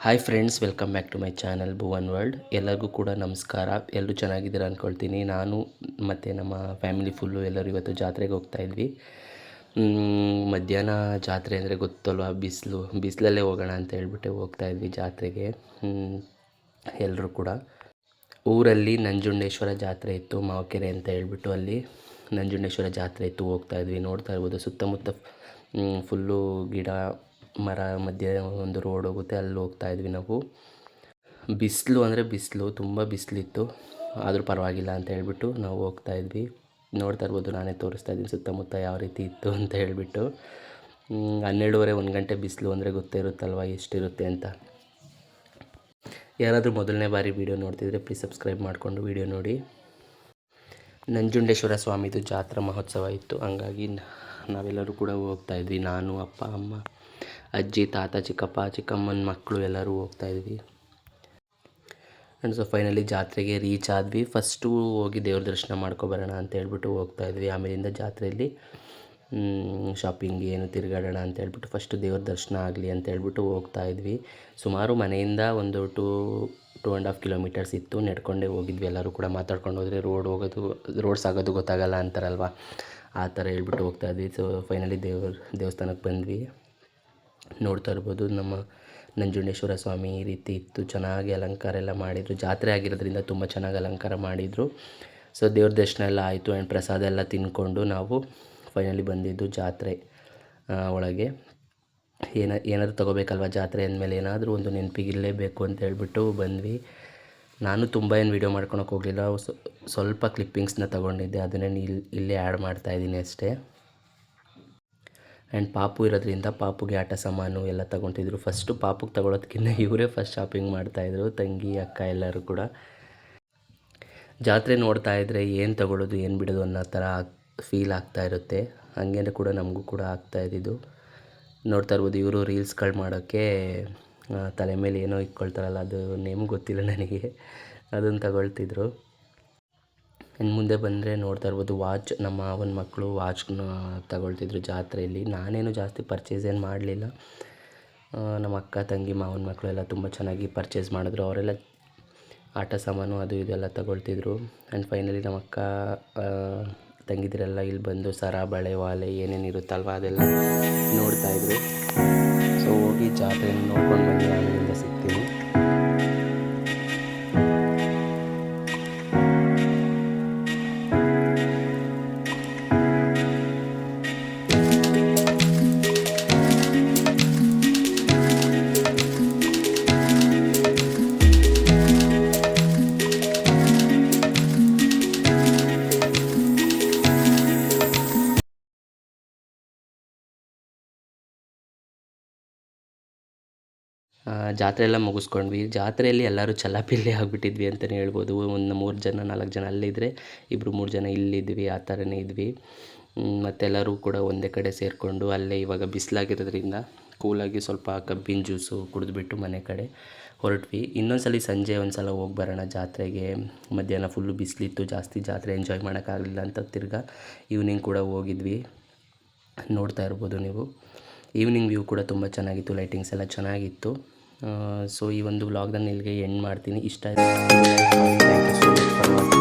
Hi friends, welcome back to my channel Bhuvan world. ಎಲ್ಲರಿಗೂ ಕೂಡ ನಮಸ್ಕಾರ. ಎಲ್ಲರೂ ಚೆನ್ನಾಗಿದ್ದೀರಾ ಅಂದ್ಕೊಳ್ತೀನಿ. ನಾನು ಮತ್ತು ನಮ್ಮ ಫ್ಯಾಮಿಲಿ ಫುಲ್ಲು ಎಲ್ಲರೂ ಇವತ್ತು ಜಾತ್ರೆಗೆ ಹೋಗ್ತಾ ಇದ್ವಿ. ಮಧ್ಯಾಹ್ನ ಜಾತ್ರೆ ಅಂದರೆ ಗೊತ್ತಲ್ವ, ಬಿಸಿಲಲ್ಲೇ ಹೋಗೋಣ ಅಂತ ಹೇಳ್ಬಿಟ್ಟು ಹೋಗ್ತಾ ಇದ್ವಿ ಜಾತ್ರೆಗೆ. ಎಲ್ಲರೂ ಕೂಡ ಊರಲ್ಲಿ ನಂಜುಂಡೇಶ್ವರ ಜಾತ್ರೆ ಇತ್ತು, ಮಾವಕೆರೆ ಅಂತ ಹೇಳ್ಬಿಟ್ಟು ಅಲ್ಲಿ ನಂಜುಂಡೇಶ್ವರ ಜಾತ್ರೆ ಇತ್ತು. ಹೋಗ್ತಾ ಇದ್ವಿ. ನೋಡ್ತಾ ಇರ್ಬೋದು ಸುತ್ತಮುತ್ತ ಫುಲ್ಲು ಗಿಡ ಮರ ಮಧ್ಯೆ ಒಂದು ರೋಡ್ ಹೋಗುತ್ತೆ, ಅಲ್ಲಿ ಹೋಗ್ತಾ ಇದ್ವಿ ನಾವು. ಬಿಸಿಲು ಅಂದರೆ ಬಿಸಿಲು, ತುಂಬ ಬಿಸಿಲಿತ್ತು. ಆದರೂ ಪರವಾಗಿಲ್ಲ ಅಂತ ಹೇಳ್ಬಿಟ್ಟು ನಾವು ಹೋಗ್ತಾ ಇದ್ವಿ. ನೋಡ್ತಾ ಇರ್ಬೋದು, ನಾನೇ ತೋರಿಸ್ತಾ ಇದ್ದೀನಿ ಸುತ್ತಮುತ್ತ ಯಾವ ರೀತಿ ಇತ್ತು ಅಂತ ಹೇಳ್ಬಿಟ್ಟು. 12:30 1 ಗಂಟೆ ಬಿಸಿಲು ಅಂದರೆ ಗೊತ್ತೇ ಇರುತ್ತಲ್ವ ಎಷ್ಟಿರುತ್ತೆ ಅಂತ. ಯಾರಾದರೂ ಮೊದಲನೇ ಬಾರಿ ವೀಡಿಯೋ ನೋಡ್ತಿದ್ರೆ ಪ್ಲೀಸ್ ಸಬ್ಸ್ಕ್ರೈಬ್ ಮಾಡಿಕೊಂಡು ವೀಡಿಯೋ ನೋಡಿ. ನಂಜುಂಡೇಶ್ವರ ಸ್ವಾಮಿದು ಜಾತ್ರಾ ಮಹೋತ್ಸವ ಇತ್ತು, ಹಂಗಾಗಿ ನಾವೆಲ್ಲರೂ ಕೂಡ ಹೋಗ್ತಾ ಇದ್ವಿ. ನಾನು, ಅಪ್ಪ, ಅಮ್ಮ, ಅಜ್ಜಿ, ತಾತ, ಚಿಕ್ಕಪ್ಪ, ಚಿಕ್ಕಮ್ಮನ ಮಕ್ಕಳು ಎಲ್ಲರೂ ಹೋಗ್ತಾಯಿದ್ವಿ. ಆ್ಯಂಡ್ ಸೊ ಫೈನಲಿ ಜಾತ್ರೆಗೆ ರೀಚ್ ಆದ್ವಿ. ಫಸ್ಟು ಹೋಗಿ ದೇವ್ರ ದರ್ಶನ ಮಾಡ್ಕೊಬರೋಣ ಅಂತ ಹೇಳ್ಬಿಟ್ಟು ಹೋಗ್ತಾಯಿದ್ವಿ. ಆಮೇಲಿಂದ ಜಾತ್ರೆಯಲ್ಲಿ ಶಾಪಿಂಗ್ ಏನು ತಿರುಗಾಡೋಣ ಅಂತ ಹೇಳ್ಬಿಟ್ಟು ಫಸ್ಟು ದೇವ್ರ ದರ್ಶನ ಆಗಲಿ ಅಂತ ಹೇಳ್ಬಿಟ್ಟು ಹೋಗ್ತಾಯಿದ್ವಿ. ಸುಮಾರು ಮನೆಯಿಂದ ಒಂದು 2.5 ಕಿಲೋಮೀಟರ್ಸ್ ಇತ್ತು. ನಡ್ಕೊಂಡೇ ಹೋಗಿದ್ವಿ. ಎಲ್ಲರೂ ಕೂಡ ಮಾತಾಡ್ಕೊಂಡು ಹೋದರೆ ರೋಡ್ಸ್ ಆಗೋದು ಗೊತ್ತಾಗಲ್ಲ ಅಂತಾರಲ್ವ, ಆ ಥರ ಹೇಳ್ಬಿಟ್ಟು ಹೋಗ್ತಾಯಿದ್ವಿ. ಸೊ ಫೈನಲಿ ದೇವಸ್ಥಾನಕ್ಕೆ ಬಂದ್ವಿ. ನೋಡ್ತಾ ಇರ್ಬೋದು, ನಮ್ಮ ನಂಜುಂಡೇಶ್ವರ ಸ್ವಾಮಿ ಈ ರೀತಿ ಇತ್ತು. ಚೆನ್ನಾಗಿ ಅಲಂಕಾರ ಎಲ್ಲ ಮಾಡಿದರು. ಜಾತ್ರೆ ಆಗಿರೋದ್ರಿಂದ ತುಂಬ ಚೆನ್ನಾಗಿ ಅಲಂಕಾರ ಮಾಡಿದರು. ಸೊ ದೇವ್ರ ದರ್ಶನ ಎಲ್ಲ ಆಯಿತು. ಆ್ಯಂಡ್ ಪ್ರಸಾದ ಎಲ್ಲ ತಿಂದ್ಕೊಂಡು ನಾವು ಫೈನಲಿ ಬಂದಿದ್ದು ಜಾತ್ರೆ ಒಳಗೆ. ಏನಾದರೂ ತೊಗೋಬೇಕಲ್ವ ಜಾತ್ರೆ ಅಂದಮೇಲೆ, ಏನಾದರೂ ಒಂದು ನೆನಪಿಗಿರಲೇಬೇಕು ಅಂತ ಹೇಳ್ಬಿಟ್ಟು ಬಂದ್ವಿ. ನಾನು ತುಂಬ ಏನು ವೀಡಿಯೋ ಮಾಡ್ಕೊಳಕ್ಕೆ ಹೋಗಲಿಲ್ಲ. ಸ್ವಲ್ಪ ಕ್ಲಿಪ್ಪಿಂಗ್ಸ್ನ ತೊಗೊಂಡಿದ್ದೆ, ಅದನ್ನೇ ಇಲ್ಲೇ ಆ್ಯಡ್ ಮಾಡ್ತಾಯಿದ್ದೀನಿ ಅಷ್ಟೇ. ಆ್ಯಂಡ್ ಪಾಪು ಇರೋದ್ರಿಂದ ಪಾಪುಗೆ ಆಟ ಸಾಮಾನು ಎಲ್ಲ ತೊಗೊತಿದ್ರು. ಫಸ್ಟು ಪಾಪುಗೆ ತೊಗೊಳೋದಕ್ಕಿಂತ ಇವರೇ ಫಸ್ಟ್ ಶಾಪಿಂಗ್ ಮಾಡ್ತಾಯಿದ್ರು, ತಂಗಿ ಅಕ್ಕ ಎಲ್ಲರೂ ಕೂಡ. ಜಾತ್ರೆ ನೋಡ್ತಾ ಇದ್ದರೆ ಏನು ತೊಗೊಳ್ಳೋದು ಏನು ಬಿಡೋದು ಅನ್ನೋ ಥರ ಫೀಲ್ ಆಗ್ತಾಯಿರುತ್ತೆ. ಹಂಗೇನೆ ಕೂಡ ನಮಗೂ ಕೂಡ ಆಗ್ತಾಯಿದ್ದು. ನೋಡ್ತಾ ಇರ್ಬೋದು, ಇವರು ರೀಲ್ಸ್ಗಳು ಮಾಡೋಕ್ಕೆ ತಲೆ ಮೇಲೆ ಏನೋ ಇಟ್ಕೊಳ್ತಾರಲ್ಲ, ಅದು ನೇಮ್ ಗೊತ್ತಿಲ್ಲ ನನಗೆ, ಅದನ್ನು ತಗೊಳ್ತಿದ್ರು. ಇನ್ನು ಮುಂದೆ ಬಂದರೆ ನೋಡ್ತಾ ಇರ್ಬೋದು, ವಾಚ್, ನಮ್ಮ ಮಾವನ ಮಕ್ಕಳು ವಾಚ್ನ ತಗೊಳ್ತಿದ್ರು ಜಾತ್ರೆಯಲ್ಲಿ. ನಾನೇನು ಜಾಸ್ತಿ ಪರ್ಚೇಸ್ ಏನು ಮಾಡಲಿಲ್ಲ. ನಮ್ಮ ಅಕ್ಕ, ತಂಗಿ, ಮಾವನ ಮಕ್ಕಳು ಎಲ್ಲ ತುಂಬ ಚೆನ್ನಾಗಿ ಪರ್ಚೇಸ್ ಮಾಡಿದ್ರು. ಅವರೆಲ್ಲ ಆಟ ಸಾಮಾನು ಅದು ಇದೆಲ್ಲ ತಗೊಳ್ತಿದ್ರು. ಆ್ಯಂಡ್ ಫೈನಲಿ ನಮ್ಮ ಅಕ್ಕ ತಂಗಿದಿರೆಲ್ಲ ಇಲ್ಲಿ ಬಂದು ಸರ, ಬಳೆ, ವಾಲೆ ಏನೇನು ಇರುತ್ತಲ್ವ ಅದೆಲ್ಲ ನೋಡ್ತಾಯಿದ್ರು. ಸೊ ಹೋಗಿ ಜಾತ್ರೆನ ನೋಡ್ಕೊಂಡು ಬನ್ನಿ, ಆಮೇಲಿಂದ ಸಿಗ್ತೀನಿ. ಜಾತ್ರೆ ಎಲ್ಲ ಮುಗಿಸ್ಕೊಂಡ್ವಿ. ಜಾತ್ರೆಯಲ್ಲಿ ಎಲ್ಲರೂ ಚಲ್ಲಾಪಿಲ್ಲಿ ಆಗಿಬಿಟ್ಟಿದ್ವಿ ಅಂತಲೇ ಹೇಳ್ಬೋದು. ಒಂದು 3 ಜನ 4 ಜನ ಅಲ್ಲಿದ್ದರೆ 2-3 ಜನ ಇಲ್ಲಿದ್ವಿ, ಆ ಥರನೇ ಇದ್ವಿ. ಮತ್ತೆಲ್ಲರೂ ಕೂಡ ಒಂದೇ ಕಡೆ ಸೇರಿಕೊಂಡು ಅಲ್ಲೇ, ಇವಾಗ ಬಿಸಿಲಾಗಿರೋದ್ರಿಂದ ಕೂಲಾಗಿ ಸ್ವಲ್ಪ ಕಬ್ಬಿನ ಜ್ಯೂಸು ಕುಡಿದ್ಬಿಟ್ಟು ಮನೆ ಕಡೆ ಹೊರಟ್ವಿ. ಇನ್ನೊಂದು ಸಂಜೆ ಒಂದು ಸಲ ಹೋಗಿ ಬರೋಣ ಜಾತ್ರೆಗೆ. ಮಧ್ಯಾಹ್ನ ಫುಲ್ಲು ಬಿಸಿಲಿತ್ತು, ಜಾಸ್ತಿ ಜಾತ್ರೆ ಎಂಜಾಯ್ ಮಾಡೋಕ್ಕಾಗಲಿಲ್ಲ ಅಂತ ತಿರ್ಗಾ ಈವ್ನಿಂಗ್ ಕೂಡ ಹೋಗಿದ್ವಿ. ನೋಡ್ತಾ ಇರ್ಬೋದು ನೀವು, ಈವ್ನಿಂಗ್ ವ್ಯೂ ಕೂಡ ತುಂಬ ಚೆನ್ನಾಗಿತ್ತು, ಲೈಟಿಂಗ್ಸ್ ಎಲ್ಲ ಚೆನ್ನಾಗಿತ್ತು. ಸೊ ಈ ಒಂದು ವ್ಲಾಗ್ನ ಇಲ್ಲಿಗೆ ಎಂಡ್ ಮಾಡ್ತೀನಿ. ಇಷ್ಟ ಆಯಿತು. Thank you so much for watching.